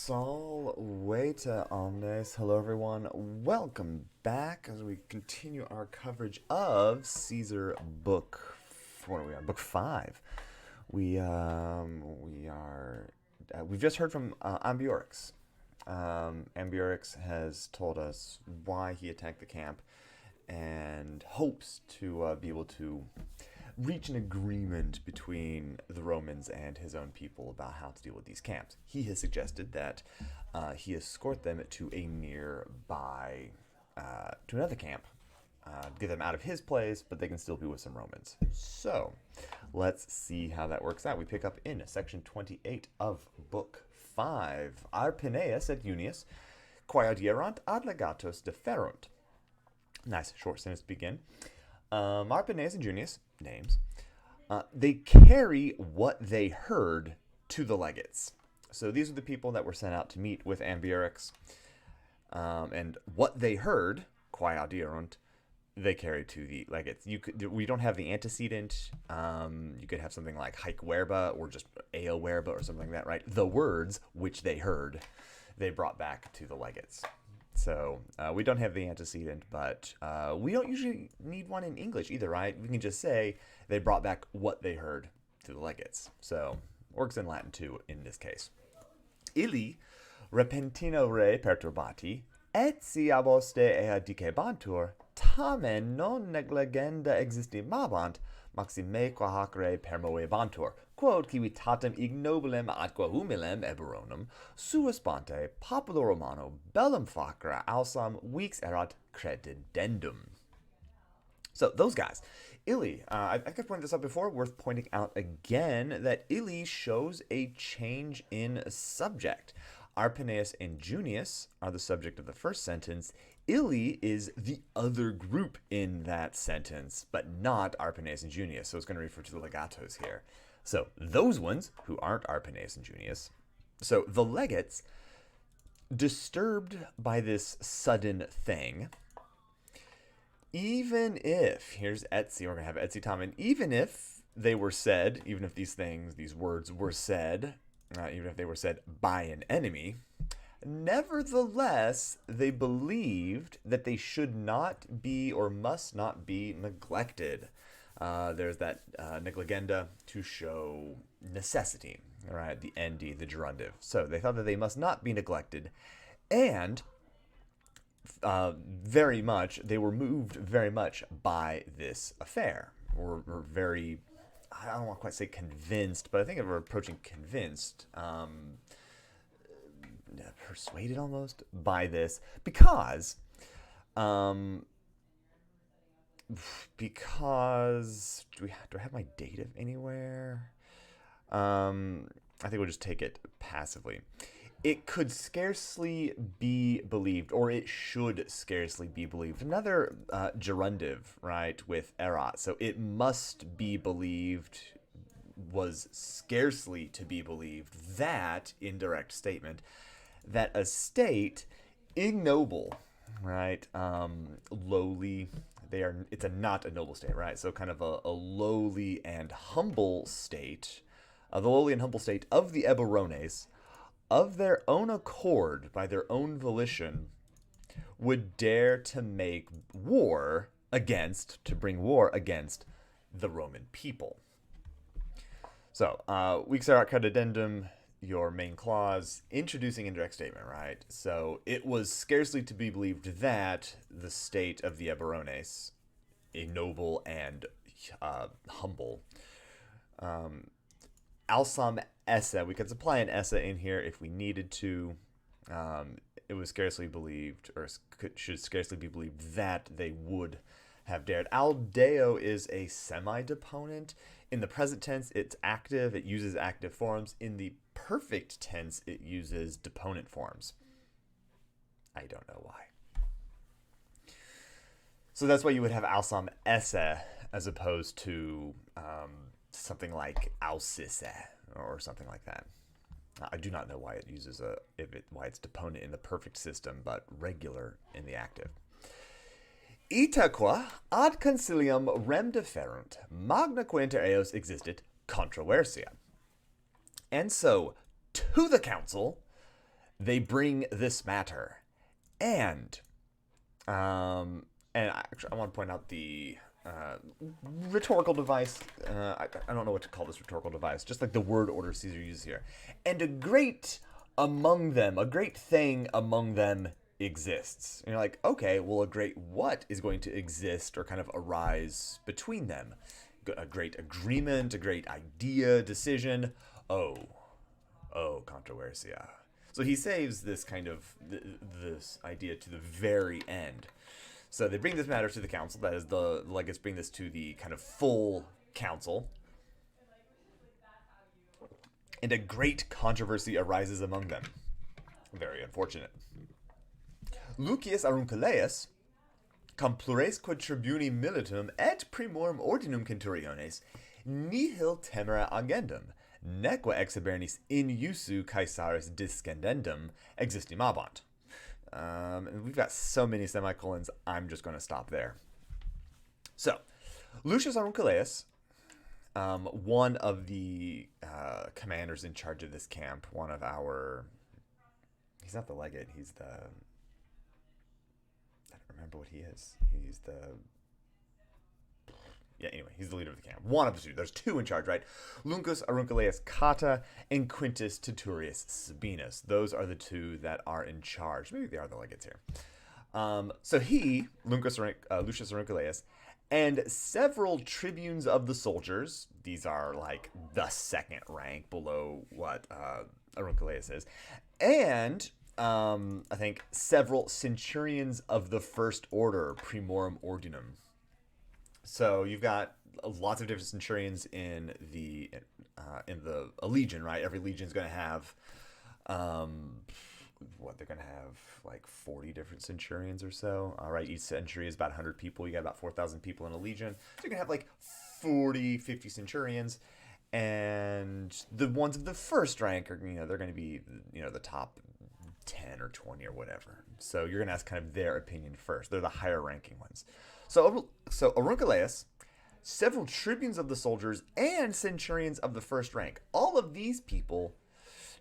Salvete omnes. Hello, everyone. Welcome back as we continue our coverage of Caesar book. What are we on? Book 5. We've just heard from Ambiorix. Ambiorix has told us why he attacked the camp and hopes to be able to reach an agreement between the Romans and his own people about how to deal with these camps. He has suggested that he escort them to a nearby, to another camp, get them out of his place, but they can still be with some Romans. So, let's see how that works out. We pick up in section 28 of book 5. Arpineus et Junius, quae adierant ad legatos deferunt. Nice short sentence to begin. Arpineus and Junius, names, they carry what they heard to the legates. So these are the people that were sent out to meet with Ambiorix, and what they heard, quae adierunt, they carry to the legates. We don't have the antecedent. You could have something like haec verba or just eo verba or something like that, right? The words which they heard, they brought back to the legates. So we don't have the antecedent, but we don't usually need one in English either, right? We can just say they brought back what they heard to the legates. So works in Latin too in this case. Illi repentino re perturbati et si aboste ea dicebantur tamen non negligenda existimabant maxime qua hac re permoebantur, quod civitatem ignobilem atque humilem eburonum suaspante populo Romano bellum facere ausam vix erat credidendum. So those guys, Illy, I think I've pointed this out before, worth pointing out again, that Illy shows a change in subject. Arpineus and Junius are the subject of the first sentence. Illy is the other group in that sentence, but not Arpineus and Junius. So it's going to refer to the legatos here. So those ones who aren't Arpineus and Junius. So the legates, disturbed by this sudden thing, even if, here's Etsy, we're going to have Etsy Tamen, even if they were said, even if these words were said, even if they were said by an enemy, nevertheless, they believed that they should not be or must not be neglected. There's that negligenda to show necessity, right? The nd, the gerundive. So they thought that they must not be neglected, and they were moved very much by this affair. Were very, I don't want to quite say convinced, but I think they were approaching convinced, persuaded almost by this, because do I have my dative anywhere? I think we'll just take it passively. It could scarcely be believed, or it should scarcely be believed. Another gerundive, right, with erat. So it must be believed was scarcely to be believed. That indirect statement, that a state ignoble, right, lowly, it's not a noble state, right? So kind of a lowly and humble state, the lowly and humble state of the Eburones, of their own accord, by their own volition, would dare to make to bring war against the Roman people. So, vix erat credidendum, your main clause, introducing indirect statement, right? So, it was scarcely to be believed that the state of the Eburones, ignoble and humble, alsam esse, we could supply an esse in here if we needed to. It was scarcely believed, or should scarcely be believed, that they would have dared. Aldeo is a semi-deponent. In the present tense, it's active. It uses active forms. In the perfect tense, it uses deponent forms. I don't know why. So that's why you would have alsam esse as opposed to something like ausisse or something like that. I do not know why it uses why it's deponent in the perfect system, but regular in the active. Itaque ad concilium rem deferunt, magna quae inter eos existit controversia. And so, to the council, they bring this matter. And I want to point out the rhetorical device. I don't know what to call this rhetorical device. Just like the word order Caesar uses here. And a great thing among them exists. And you're like, okay, well, a great what is going to exist or kind of arise between them? A great agreement, a great idea, decision. Controversia. So he saves this kind of this idea to the very end. So they bring this matter to the council. That is, the legates bring this to the kind of full council. And a great controversy arises among them. Very unfortunate. Lucius Aurunculeius, cum pluresque tribuni militum et primorum ordinum centuriones, nihil temera agendum, neque exhibernis in usu Caesaris discendendum existimabant. And we've got so many semicolons, I'm just going to stop there. So, Lucius Aurunculeius, one of the commanders in charge of this camp, he's not the legate, he's the, I don't remember what he is. He's the leader of the camp. One of the two. There's two in charge, right? Lucius Aurunculeius Cotta and Quintus Titurius Sabinus. Those are the two that are in charge. Maybe they are the legates here. So he, Lucius Aurunculeius, and several tribunes of the soldiers, these are like the second rank below what Aurunculeius is, and I think several centurions of the first order, Primorum Ordinum. So you've got lots of different centurions in the legion, right? Every legion is going to have, they're going to have like 40 different centurions or so. All right, each century is about 100 people. You got about 4,000 people in a legion. So you're going to have like 40, 50 centurions. And the ones of the first rank are, they're going to be, the top 10 or 20 or whatever. So you're going to ask kind of their opinion first. They're the higher ranking ones. So Aurunculeius, several tribunes of the soldiers, and centurions of the first rank. All of these people,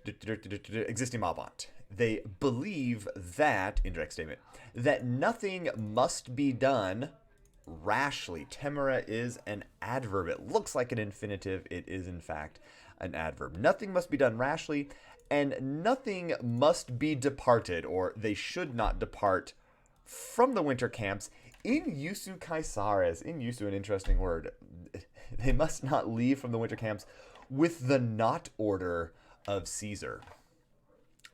existimabant, they believe that, indirect statement, that nothing must be done rashly. Temera is an adverb. It looks like an infinitive. It is, in fact, an adverb. Nothing must be done rashly, and nothing must be departed, or they should not depart from the winter camps in usu Caesaris. In usu, an interesting word. They must not leave from the winter camps with the not order of Caesar.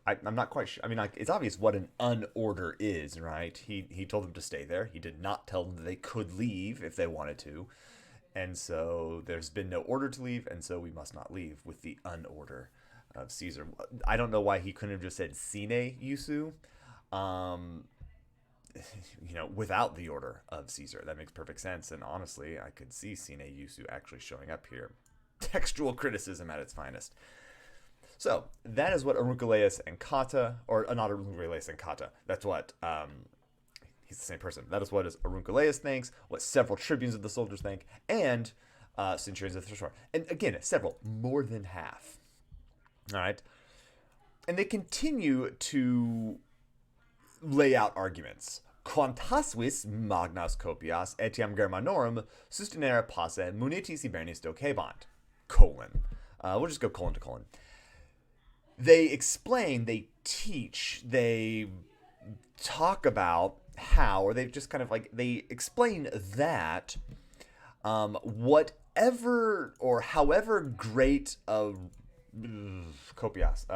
I'm not quite sure. I mean, like, it's obvious what an unorder is, right? He told them to stay there. He did not tell them that they could leave if they wanted to. And so there's been no order to leave, and so we must not leave with the unorder of Caesar. I don't know why he couldn't have just said sine usu, without the order of Caesar. That makes perfect sense. And honestly, I could see sine usu actually showing up here. Textual criticism at its finest. So that is what Aurunculeius and Cotta, or not Aurunculeius and Cotta. That's what he's the same person. That is what Aurunculeius thinks, what several tribunes of the soldiers think, and centurions of the first order. And again, several, more than half. All right, and they continue to lay out arguments. Quantasvis magnas copias etiam Germanorum sustinere passe munitis hibernis docebant. : we'll just go colon to colon. They explain, they teach, they talk about how, or they just kind of like, they explain that whatever or however great a copias,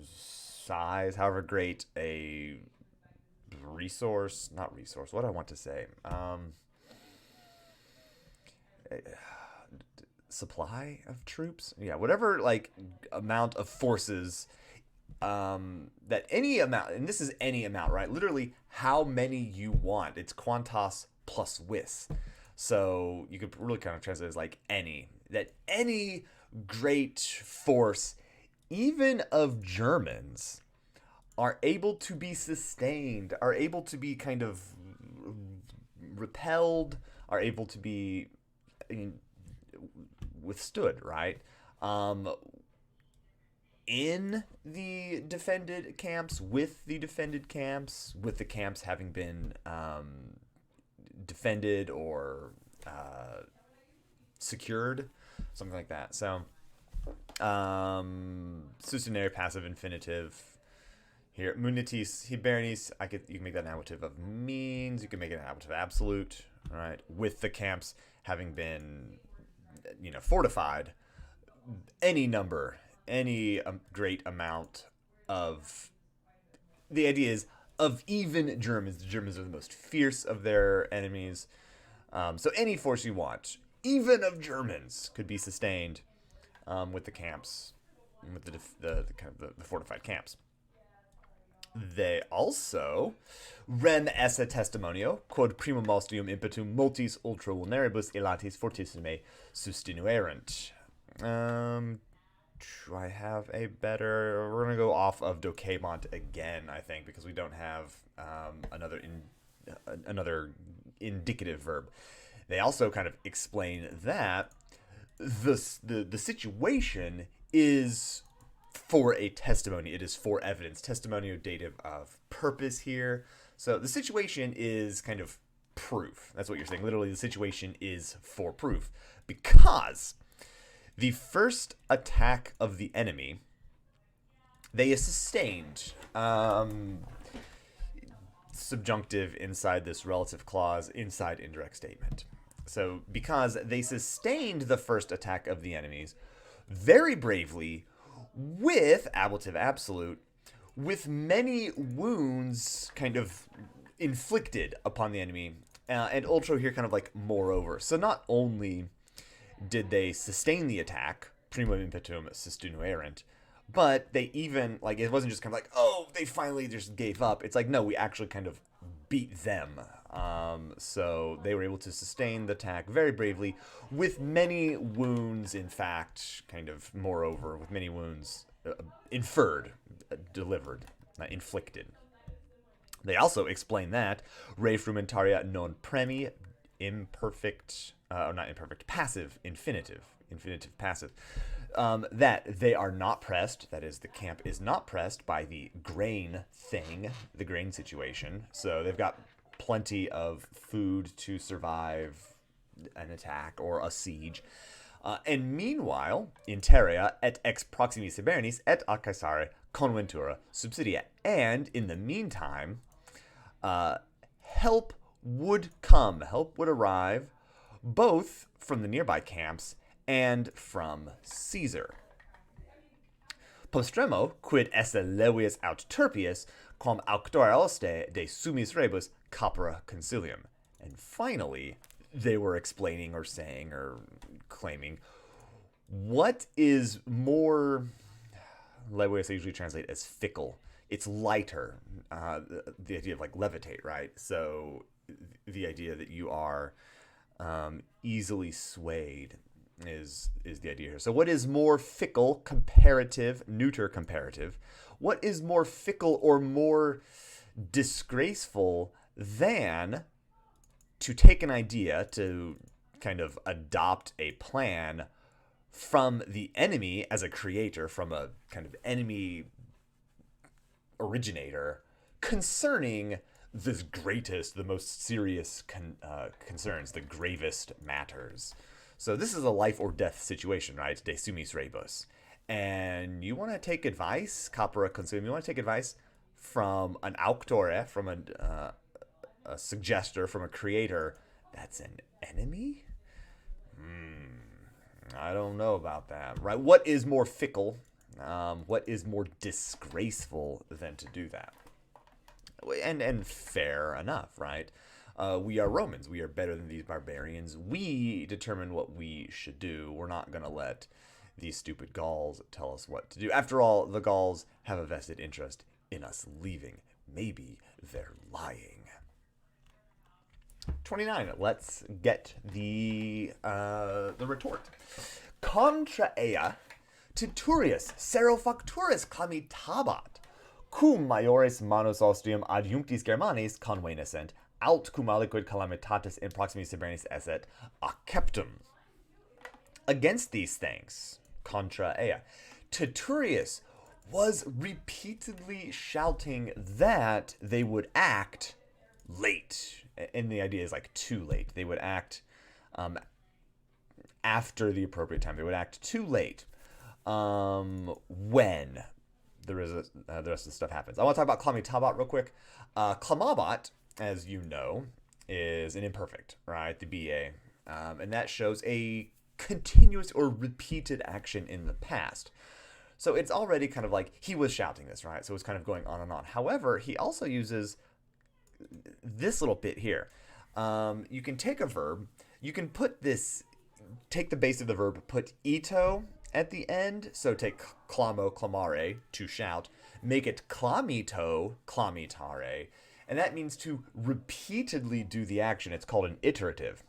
size, however great a what do I want to say? Supply of troops? Yeah, whatever, like, amount of forces, that any amount, and this is any amount, right? Literally, how many you want. It's quantas plus vis. So you could really kind of translate it as like any. That any great force, even of Germans, are able to be sustained, are able to be kind of repelled, are able to be withstood, right? in the defended camps, with the defended camps, with the camps having been defended or secured, something like that. So, sustinere passive infinitive. Here, munitis hibernis, you can make that an ablative of means, you can make it an ablative absolute, all right, with the camps having been, fortified, any number, any great amount of, the idea is, of even Germans. The Germans are the most fierce of their enemies, so any force you want, even of Germans, could be sustained with the camps, with the fortified camps. They also rem esse testimonio quod primum ostium impetum multis ultra vulneribus elatis fortissime sustinuerent. Do I have a better? We're gonna go off of Docamont again, I think, because we don't have another indicative verb. They also kind of explain that the situation is for a testimony. It is for evidence. Testimonio dative of purpose here. So the situation is kind of proof. That's what you're saying. Literally, the situation is for proof. Because the first attack of the enemy, they is sustained. Subjunctive inside this relative clause, inside indirect statement. So because they sustained the first attack of the enemies very bravely, with ablative absolute, with many wounds kind of inflicted upon the enemy, and ultra here kind of like moreover. So not only did they sustain the attack, primum impetum sustinuerent, but they even, like, it wasn't just kind of like, oh, they finally just gave up. It's like, no, we actually kind of beat them. So they were able to sustain the attack very bravely with many wounds, in fact, kind of moreover, with many wounds inferred, delivered, not inflicted. They also explain that re frumentaria non premi imperfect, or not imperfect, passive infinitive passive, that they are not pressed, that is, the camp is not pressed by the grain thing, the grain situation. So they've got plenty of food to survive an attack or a siege. And meanwhile, interea et ex proximis hibernis et a Caesare conventura subsidia. And in the meantime, help would arrive, both from the nearby camps and from Caesar. Postremo, quid esse levius aut turpius, quam auctore oste de summis rebus capere concilium. And finally, they were explaining or saying or claiming, what is more, levius I usually translate as fickle. It's lighter, the idea of like levitate, right? So the idea that you are easily swayed is the idea here. So what is more fickle, comparative, neuter comparative? What is more fickle or more disgraceful than to take an idea, to kind of adopt a plan from the enemy as a creator, from a kind of enemy originator, concerning the greatest, the most serious concerns, the gravest matters. So this is a life or death situation, right? De summis rebus. And you want to take advice, capere concilium, you want to take advice from an auctore, from a suggester, from a creator that's an enemy? I don't know about that, right? What is more fickle? What is more disgraceful than to do that? And fair enough, right? We are Romans. We are better than these barbarians. We determine what we should do. We're not going to let these stupid Gauls tell us what to do. After all, the Gauls have a vested interest in us leaving. Maybe they're lying. 29. Let's get the retort. Contra ea titurius serofacturus clamitabat, cum maiores manus ostium adjunctis Germanis convenescent, aut cum aliquid calamitatis in proximis hibernis esset acceptum. Against these things, contra ea, titurius was repeatedly shouting that they would act late. And the idea is like too late. They would act after the appropriate time. They would act too late when the rest of the stuff happens. I want to talk about Klamitabat real quick. Klamabat, as you know, is an imperfect, right? The BA. And that shows a continuous or repeated action in the past. So it's already kind of like he was shouting this, right? So it's kind of going on and on. However, he also uses this little bit here. You can take a verb, you can take the base of the verb, put ito at the end. So take clamo, clamare, to shout, make it clamito, clamitare. And that means to repeatedly do the action. It's called an iterative.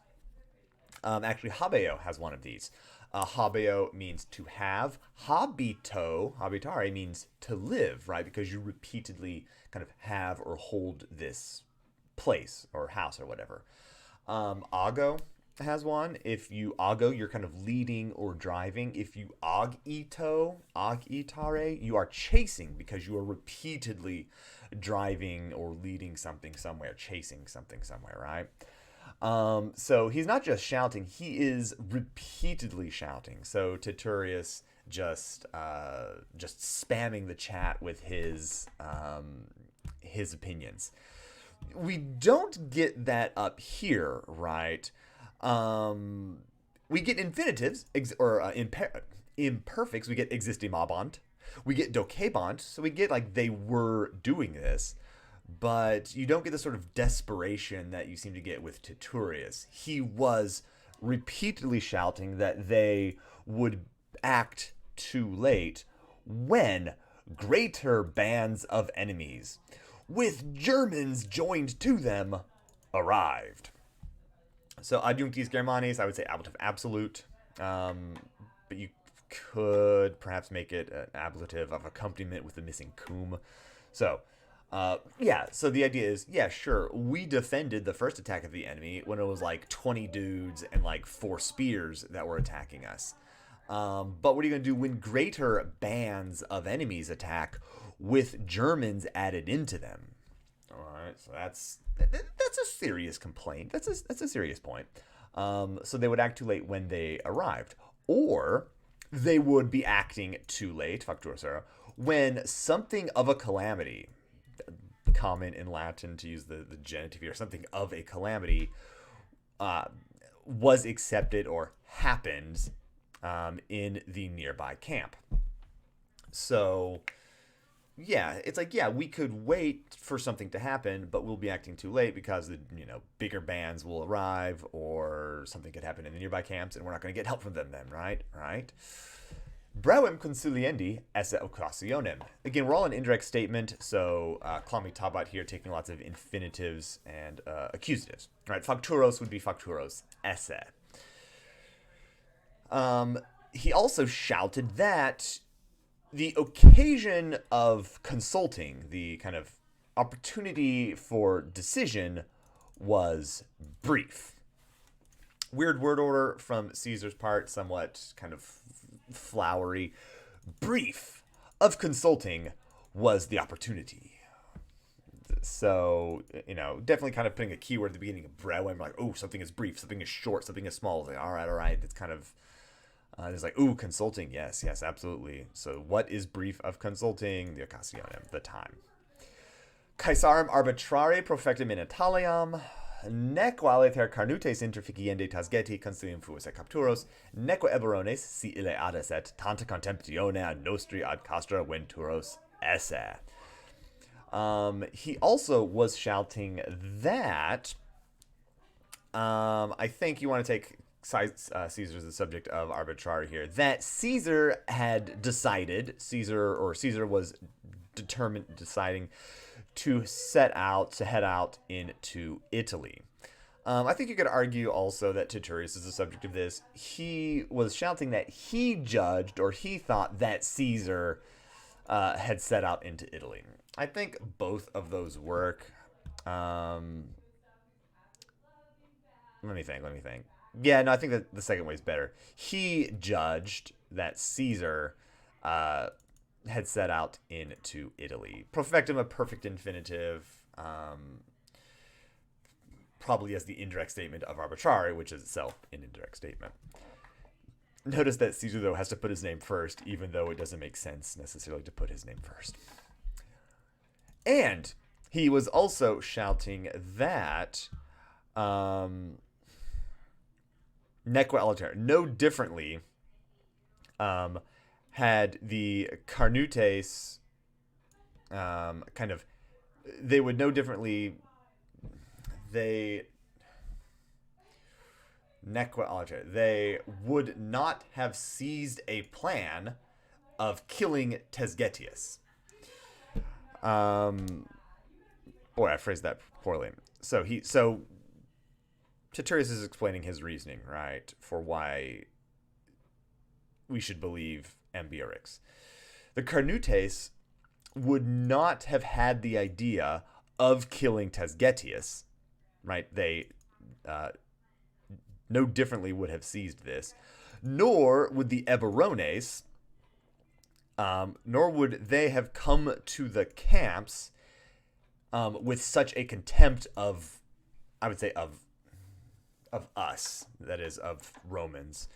Actually, habeo has one of these. Habeo means to have. Habitare means to live, right? Because you repeatedly kind of have or hold this place or house or whatever. Ago has one. If you ago, you're kind of leading or driving. If you agitare, you are chasing because you are repeatedly driving or leading something somewhere, chasing something somewhere, right? So he's not just shouting, he is repeatedly shouting. So Titurius just spamming the chat with his opinions. We don't get that up here, right? We get infinitives or imperfects. We get existimabant. We get dokebant. So we get like they were doing this. But you don't get the sort of desperation that you seem to get with Titurius. He was repeatedly shouting that they would act too late when greater bands of enemies, with Germans joined to them, arrived. So adjunctis Germanis, I would say ablative absolute, but you could perhaps make it an ablative of accompaniment with the missing cum. So so the idea is, yeah, sure, we defended the first attack of the enemy when it was like 20 dudes and like 4 spears that were attacking us. But what are you going to do when greater bands of enemies attack with Germans added into them? All right, so that's a serious complaint. That's a serious point. So they would act too late when they arrived. Or they would be acting too late, factura sera, when something of a calamity, common in Latin to use the genitive here, something of a calamity, was accepted or happened in the nearby camp. So, yeah, it's like, yeah, we could wait for something to happen, but we'll be acting too late because the bigger bands will arrive or something could happen in the nearby camps and we're not going to get help from them then, right? Brevem consiliendi esse occasionem. Again, we're all an indirect statement, so clamitabat here taking lots of infinitives and accusatives. Right? Facturos would be facturos esse. He also shouted that the occasion of consulting, the kind of opportunity for decision, was brief. Weird word order from Caesar's part, somewhat kind of flowery. Brief of consulting was the opportunity. So, definitely kind of putting a keyword at the beginning of Brevem, like, oh, something is brief, something is short, something is small. It's like, all right. It's kind of, it's like, ooh, consulting. Yes, absolutely. So what is brief of consulting? The occasionem, the time. Caesarem arbitrare profectum in Italiam, neque aliter carnutes interficiende tasgeti consilium fuus et capturos, neque eberones si ille adesset tanta contemptione ad nostri ad castra venturos esse. He also was shouting that, I think you want to take Caesar as the subject of arbitrary here, that Caesar was deciding to head out into Italy. I think you could argue also that Titurius is the subject of this. He was shouting that he judged or he thought that Caesar had set out into Italy. I think both of those work. Let me think. Yeah, no, I think that the second way is better. He judged that Caesar had set out into Italy. Perfectum, a perfect infinitive, probably as the indirect statement of arbitrare, which is itself an indirect statement. Notice that Caesar, though, has to put his name first, even though it doesn't make sense necessarily to put his name first. And he was also shouting that Nequa aliter, no differently, had the Carnutes kind of, they would know differently, Nequa aliter, they would not have seized a plan of killing Tesgetius. Boy, I phrased that poorly. So Titurius is explaining his reasoning, right, for why we should believe Ambiorix. The Carnutes would not have had the idea of killing Tesgetius, right? They no differently would have seized this, nor would the Eburones, nor would they have come to the camps with such a contempt of, I would say, of us, that is, of Romans,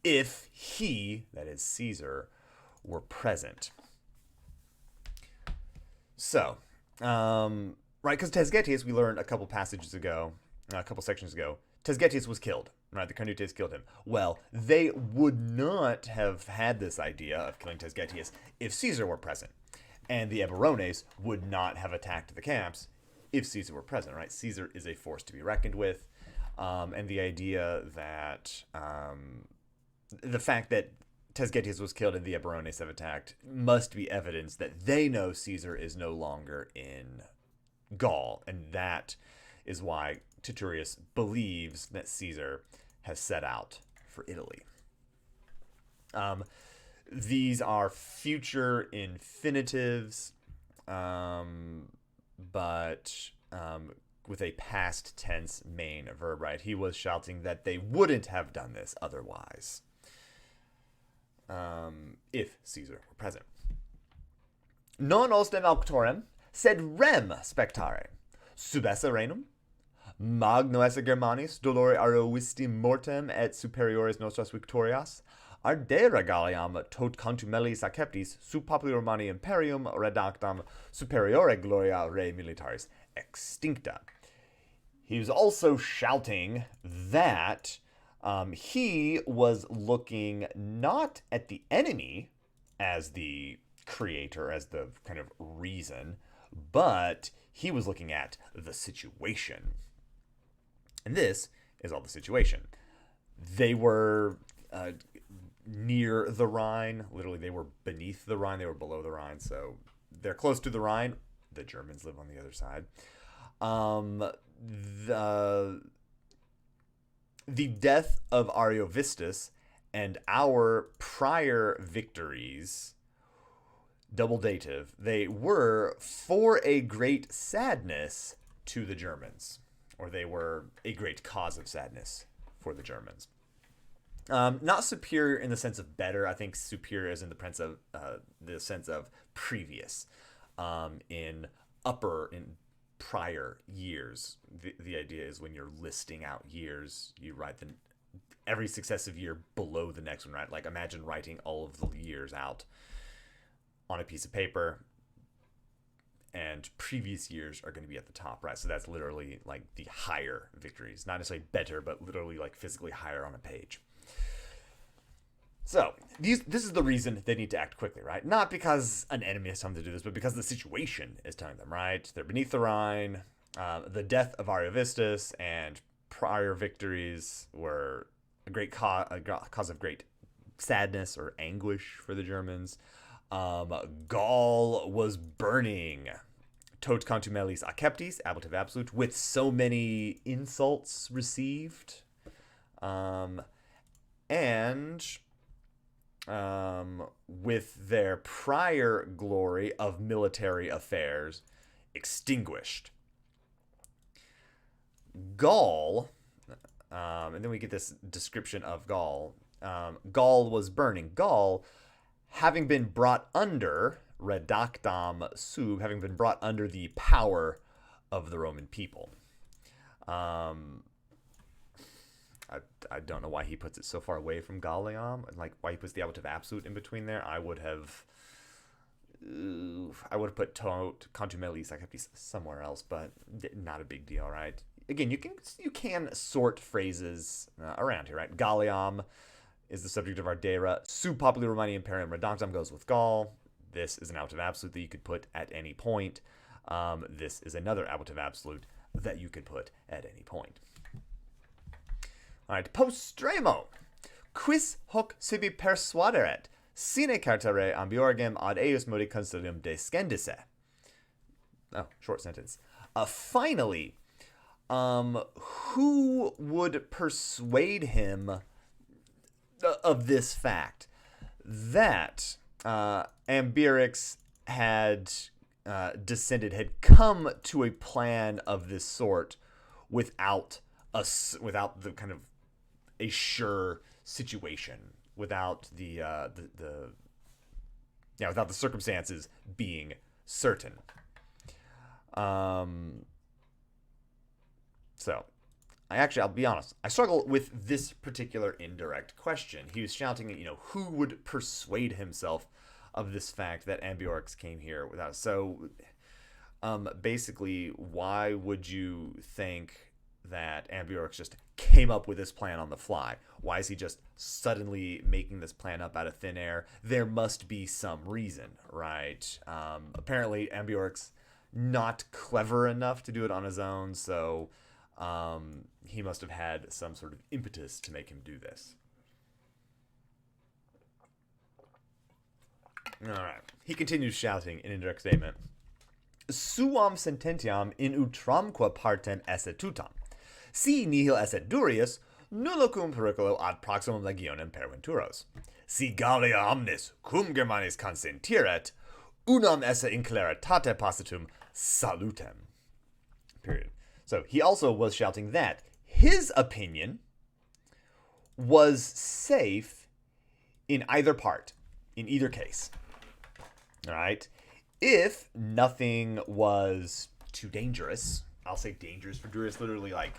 if he, that is Caesar, were present. So, right, because Tesgetius, we learned a couple sections ago, Tesgetius was killed, right? The Carnutes killed him. Well, they would not have had this idea of killing Tesgetius if Caesar were present. And the Eburones would not have attacked the camps if Caesar were present, right? Caesar is a force to be reckoned with. And the idea that the fact that Tesgetius was killed and the Eburones have attacked must be evidence that they know Caesar is no longer in Gaul. And that is why Titurius believes that Caesar has set out for Italy. These are future infinitives, but with a past tense main verb, right? He was shouting that they wouldn't have done this otherwise, if Caesar were present. Non ostem auctorem, sed rem spectare, sub esse renum, magno esse Germanis, dolore arovisti mortem et superiores nostras victorias, ardere Galliam tot contumelis acceptis, sub populi Romani imperium redactam superiore gloria rei militaris extincta. He was also shouting that he was looking not at the enemy as the creator, as the kind of reason, but he was looking at the situation. And this is all the situation. They were near the Rhine. Literally, they were beneath the Rhine. They were below the Rhine. So they're close to the Rhine. The Germans live on the other side. The death of Ariovistus and our prior victories, double dative, they were for a great sadness to the Germans, or they were a great cause of sadness for the Germans. Not superior in the sense of better. I think superior is in the sense of previous. In prior years, the idea is when you're listing out years, you write every successive year below the next one, right? Like imagine writing all of the years out on a piece of paper, and previous years are going to be at the top, right? So that's literally like the higher victories, not necessarily better, but literally like physically higher on a page. So this is the reason they need to act quickly, right? Not because an enemy has told them to do this, but because the situation is telling them, right? They're beneath the Rhine. The death of Ariovistus and prior victories were a cause of great sadness or anguish for the Germans. Gaul was burning. Tot contumelis acceptis, ablative absolute, with so many insults received. And with their prior glory of military affairs extinguished. Gaul, and then we get this description of Gaul. Gaul was burning. Gaul having been brought under, redactam sub, having been brought under the power of the Roman people. I don't know why he puts it so far away from Gallium, like why he puts the ablative absolute in between there. I would have put contumelis, I could be somewhere else, but not a big deal, right? Again, you can sort phrases around here, right? Gallium is the subject of our dera. Sub populi Romani imperium redactam goes with Gaul. This is an ablative absolute that you could put at any point. This is another ablative absolute that you could put at any point. All right, postremo. Quis hoc sibi persuaderet, sine cartere ambiorgem ad eius modi consilium descendisse. Oh, short sentence. Finally, who would persuade him of this fact that Ambiorix had had come to a plan of this sort without the kind of a sure situation, without without the circumstances being certain. So, I'll be honest, I struggle with this particular indirect question. He was shouting, who would persuade himself of this fact that Ambiorix came here without. So, basically, why would you think that Ambiorix just came up with this plan on the fly? Why is he just suddenly making this plan up out of thin air? There must be some reason, right? Apparently, Ambiorix not clever enough to do it on his own, so he must have had some sort of impetus to make him do this. All right. He continues shouting in indirect statement. Suam sententiam in utramque partem esse tutam. Si nihil esse durius, nullo cum periculo ad proximum legionem perventuros. Si Gallia omnis cum Germanis consentiret, unam esse in claritate positum salutem. Period. So he also was shouting that his opinion was safe in either part, in either case. All right? If nothing was too dangerous, I'll say dangerous for Durius, literally like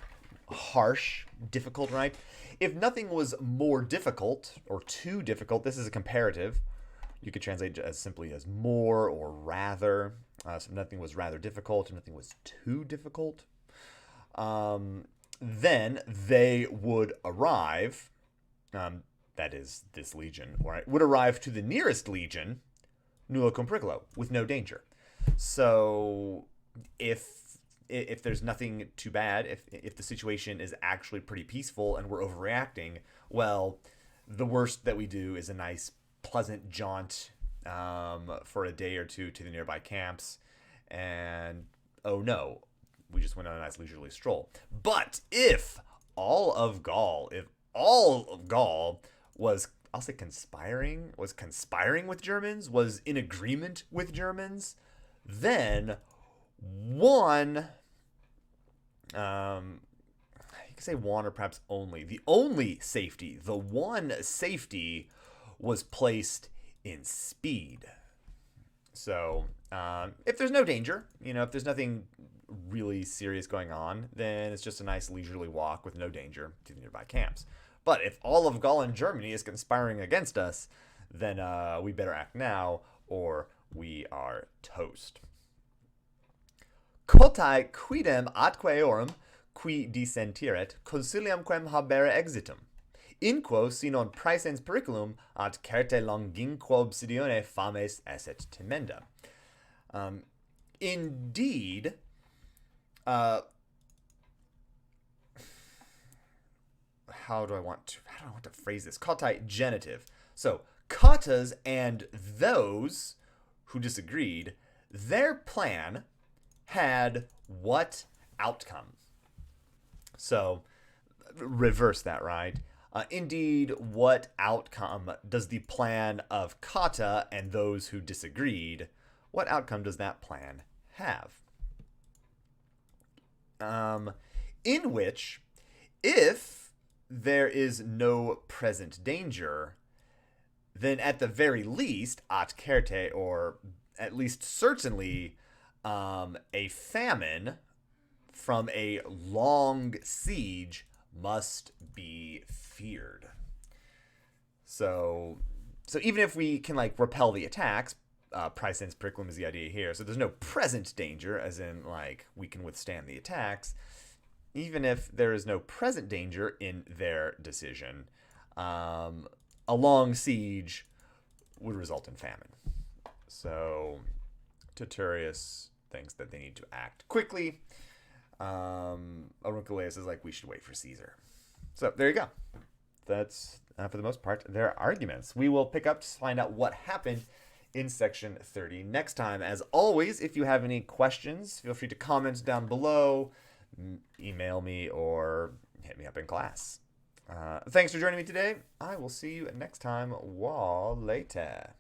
harsh, difficult, right? If nothing was more difficult or too difficult, this is a comparative. You could translate it as simply as more or rather. So nothing was rather difficult and nothing was too difficult. Then they would arrive, that is, this legion, right, would arrive to the nearest legion, nullo cum periculo, with no danger. So if there's nothing too bad, if the situation is actually pretty peaceful and we're overreacting, well, the worst that we do is a nice, pleasant jaunt for a day or two to the nearby camps, and oh no, we just went on a nice leisurely stroll. But if all of Gaul was, I'll say conspiring with Germans, was in agreement with Germans, then one, you can say one or perhaps only, the one safety was placed in speed. So if there's no danger, if there's nothing really serious going on, then it's just a nice leisurely walk with no danger to the nearby camps. But if all of Gaul and Germany is conspiring against us, then we better act now or we are toast. Cotae quidem atque eorum qui dissentiret consilium quem habere exitum. Inquo si non praesens periculum ad certe longinquo obsidione fames esset timenda. Indeed, how do I want to phrase this? Cotae genitive. So Catas and those who disagreed, their plan had what outcome? So reverse that, right? Indeed, what outcome does the plan of Cata and those who disagreed, what outcome does that plan have? In which, if there is no present danger, then at the very least, at certe, or at least certainly a famine from a long siege must be feared. So, so even if we can like repel the attacks, praesens periculum is the idea here. So there's no present danger, as in like we can withstand the attacks. Even if there is no present danger in their decision, a long siege would result in famine. So Titurius thinks that they need to act quickly. Aurunculeius is like, we should wait for Caesar. So there you go. That's, for the most part, their arguments. We will pick up to find out what happened in section 30 next time. As always, if you have any questions, feel free to comment down below, email me, or hit me up in class. Thanks for joining me today. I will see you next time. Later.